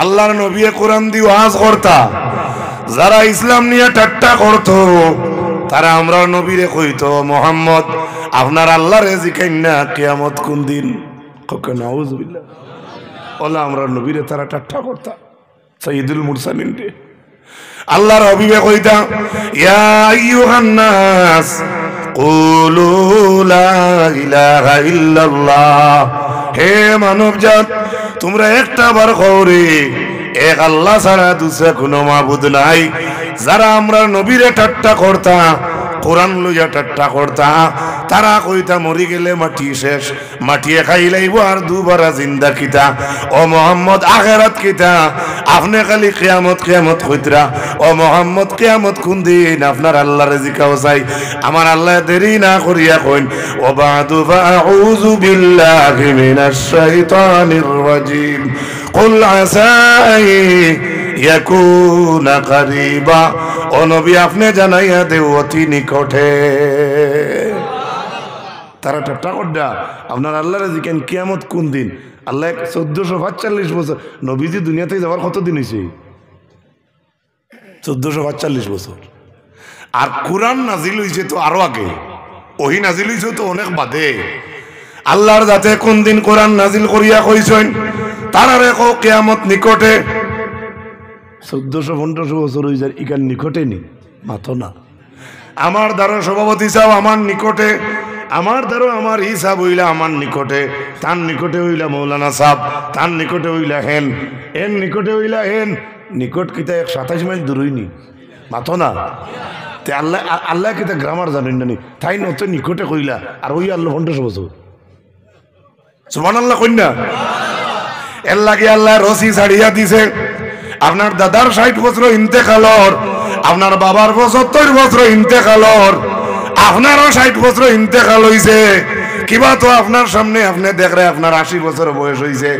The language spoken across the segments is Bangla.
আল্লাহর নবী কোরআন দিয়ে ওয়াজ করতা, যারা ইসলাম নিয়ে ঠাট্টা করতো তারা আমরা নবীরে কইতো মোহাম্মদ আপনার আল্লাহর জিকাইন না কিয়ামত কোন দিন। নাউজুবিল্লাহ। ওলা আমরা নবীরে তারা ঠাট্টা করতা, সাইয়্যিদুল মুরসালিন রে। আল্লাহর হাবিবে কইতা ইয়া আইয়ুহান নাস কুলু লা ইলাহা ইল্লাল্লাহ, হে মানবজাত তোমরা একটা বার কওরে এক আল্লাহ ছাড়া দুসরা কোনো মাবুদ নাই। যারা আমরা নবীরে ঠাট্টা করতা, কোরআন লইয়া ঠাট্টা করতা, তারা কইতা মরি গেলে মাটি শেষ, মাটিয়ে খাইলাইব আর দুবারা জিন্দা কিতা। ও মোহাম্মদ আখিরাত কিতা, আপনি খালি কিয়ামত কিয়ামত কইতরা। ও মোহাম্মদ কিয়ামত কোন দিন আপনার আল্লাহর জিকাও চাই। আমার আল্লাহ দেরি না করিয়া কইন ও বাদু ফাউযু বিল্লাহি মিনাশ শাইতানির রাজিম কুল আসা ইয়াকুনা করিবা। ও নবী আপনি জানাইয়া দেও অতি নিকটে। তারা ঠাট্টা করডা আপনার আল্লাহর জিকেন কিয়ামত কোন দিন। আল্লাহ 1445 বছর, নবীজি দুনিয়াতে যাওয়ার কতদিন হয়েছে? 1445 বছর। আর কোরআন নাজিল হয়েছে তো আরো আগে, ওহি নাজিল হয়েছে তো অনেক বাদে। আল্লাহর যাতে কোন দিন কোরআন নাজিল করিয়া কইছেন তারা রেখো কিয়ামত নিকটে। 1400-1500 বছর হয়ে যায়, ইকান নিকটে নি মাথো না। আমার দ্বারা সভাপতি সাহেব আমার নিকটে, আমার দ্বারা আমার হিসাব হইলা আমার নিকটে, তার নিকটে হইলা মৌলানা সাহেব, তার নিকটে হইলা হেন, এর নিকটে হইলা হেন। নিকট কিতা 27 মাইল দূরই নি মাথো না। তে আল্লাহ আল্লাহ কিতা গ্রামার জানেন না নি, তাই নত নিকটে কইলা আর ওই আল্লাহ 1500 বছর। সুবহানাল্লাহ কইনা। এর লাগে আল্লাহ রসি ছাড়িয়া দিছে। আপনার দাদার 60 বছর ইন্তেকালর, আপনার বাবার 70 বছর ইন্তেকালর, আপনারও 60 বছর ইন্তেকাল হইছে। কিবা তো আপনার সামনে আপনি দেখরে আপনার 80 বছর বয়স হইছে।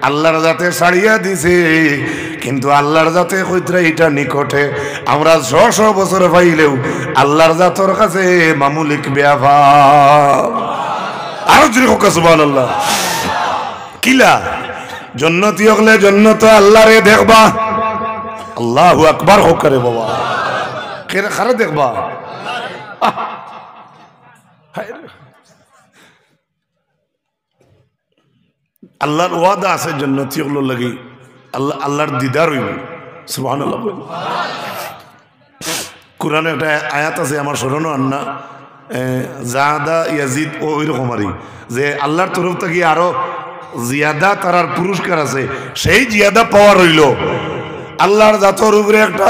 আল্লাহর যাতে ছাড়িয়া দিছে, কিন্তু আল্লাহর যাতে কইতরা এটা নিকটে। আমরা 100 বছর পাইলেও আল্লাহর জাতর কাছে মামুলিক ব্যাপার। আরো জোরে হোক সুবহানাল্লাহ। কিলা জন্নতি হলে জন্নত আল্লাহরে দেখবা। আল্লাহু আকবার হোক রে বাবা, কেরে খারে দেখবা। আল্লাহর ওয়াদা আছে জন্নতি হলো লাগি আল্লাহ আল্লাহর দিদার হইব। সুবহানাল্লাহ। কোরআনে একটা আয়াত আছে আমার স্মরণও আন্না, জাদা ইয়াজিদ ও ওইরকম আরই, যে আল্লাহর তরফ থেকে আরো জিয়াদা তারার পুরস্কার আছে, সেই জিয়াদা পাওয়া রইল। আল্লাহর জাতর উপরে একটা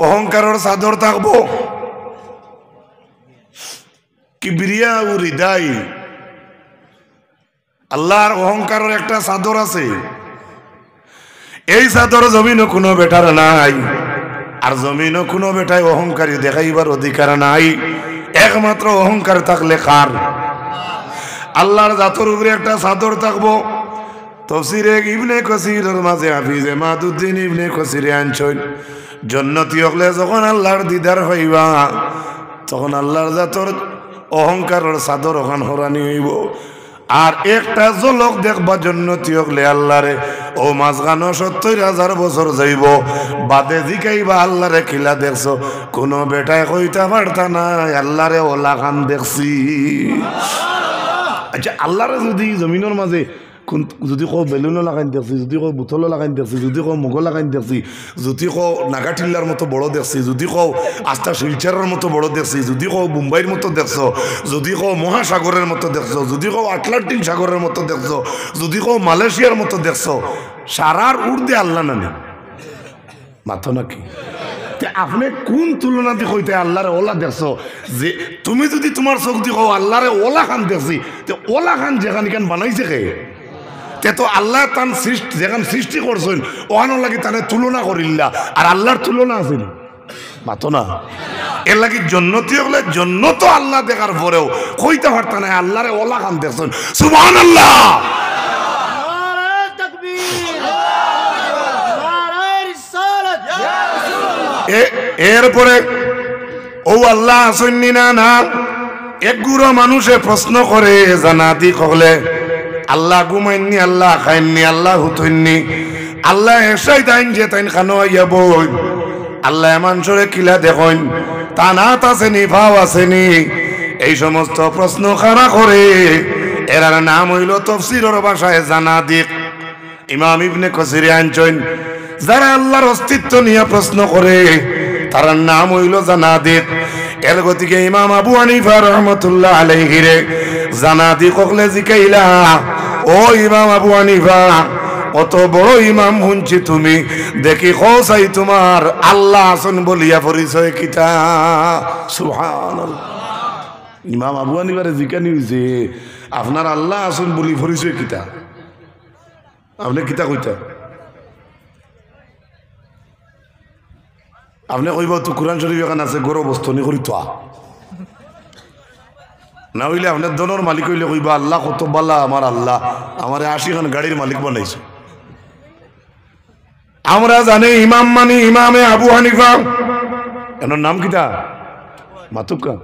অহংকারের চাদর থাকবো, কিবরিয়া ও হৃদয়। আল্লাহর অহংকারের একটা চাদর আছে, এই চাদর জমিনও কোনো বেটার নাই, আর জমিনও কোনো বেটায় অহংকারী দেখাইবার অধিকার নাই। একমাত্র অহংকার থাকলে কার? আল্লাহর জাতর উপরে একটা চাদর থাকবো। তাফসীরে ইবনে কাসিরের মাঝে হাফিজ মাদুদ্দিন ইবনে কাসিরে আনছেন, জান্নাতি হলে যখন আল্লাহর দিদার হইবা তখন আল্লাহর জাতর অহংকারের চাদর ওখান হরানি হইব। আর একটা ঝলক দেখবা জান্নাতি হলে আল্লাহরে, ও মাঝখানো 70,000 বছর যাইব বাদে জিকাইবা আল্লাহরে খিলা দেখছো। কোনো বেটায় কইতা পারতা না আল্লাহরে ওলা খান দেখছি। আচ্ছা আল্লাহরে যদি জমিনের মাঝে যদি কো বেলুনও লাগাই দেখছি, যদি কো বোতলও লাগাই দেখছি, যদি কো মুগো লাগাই দেখছি, যদি কো নাগাটিল্লার মতো বড় দেখছি, যদি কো আস্থা শিলচরের মতো বড় দেখছি, যদি কো মুম্বাইয়ের মতো দেখছো, যদি কো মহাসাগরের মতো দেখছো, যদি কো আটলান্টিক সাগরের মতো দেখছো, যদি কো মালয়েশিয়ার মতো দেখছো, সারার উর্দে আল্লাহ নানি মাথো নাকি? আপনি কোন তুলনা দিয়ে কইতে আল্লাহরে ওলা দেখছো? যে তুমি যদি তোমার চোখ দিয়ে কো আল্লাহরে ওলা খান দেখছি, তো ওলা খান যেখানে কেন বানাইছে কে? তে তো আল্লাহ তান সৃষ্টি যেখান সৃষ্টি করছেন ওখানে লাগি তানে তুলনা করিল্লা, আর আল্লাহর তুলনা আছে মাতো না। এর লাগি জন্নতি হলে জন্নত আল্লাহ দেখার পরেও কইতে পারতা না আল্লাহরে ওলা খান দেখছেন। সুবহানাল্লাহ। এরপরে ও আল্লাহ আসেননি না না এক গুড়ো মানুষে প্রশ্ন করে জানাতি কলে আল্লাহ ঘুমাইননি, আল্লাহ খাইননি, আল্লাহ হুতইননি, আল্লাহ এসাই তাইন যে তাইন খানো আইয়া বই আল্লাহ মানুষরে কিলা দেখুন তানাত আসেনি ভাও আসেনি এই সমস্ত প্রশ্ন খাড়া করে এরার নাম হইল তাফসীরের ভাষায় জানাদিক। ইমাম ইবনে কাসির আনছেন যারা আল্লাহর অস্তিত্ব নিয়ে প্রশ্ন করে তার নাম হইল জানাদিক। এর গতিকে ইমাম আবু হানিফা রাহমাতুল্লাহ আলাইহি রে জানাদিক কইলে জিকাইলা, ও ইমাম আবু হানিফা কত বড় ইমাম শুনছি তুমি, দেখি খোসাই তোমার আল্লাহ আসন বলিয়া পরিচয় কিতা। সুবহানাল্লাহ। ইমাম আবু হানিফারে জিকানি হইছে আপনার আল্লাহ আসন বলি পরিচয় কিতা, আপনি কিতা কইতা? আপনি কইব তো কোরআন শরীফ এখানে আছে গৌরব বস্তনি করি তো না হইলে আপনার দনের মালিক হইলে কইবা আল্লাহ কত বালা আমার আল্লাহ আমার ৮০ খান গাড়ির মালিক বানাইছে। আমরা জানি ইমাম মানি ইমামে আবু হানিফা, এনার নাম কিতা? মাতুকা।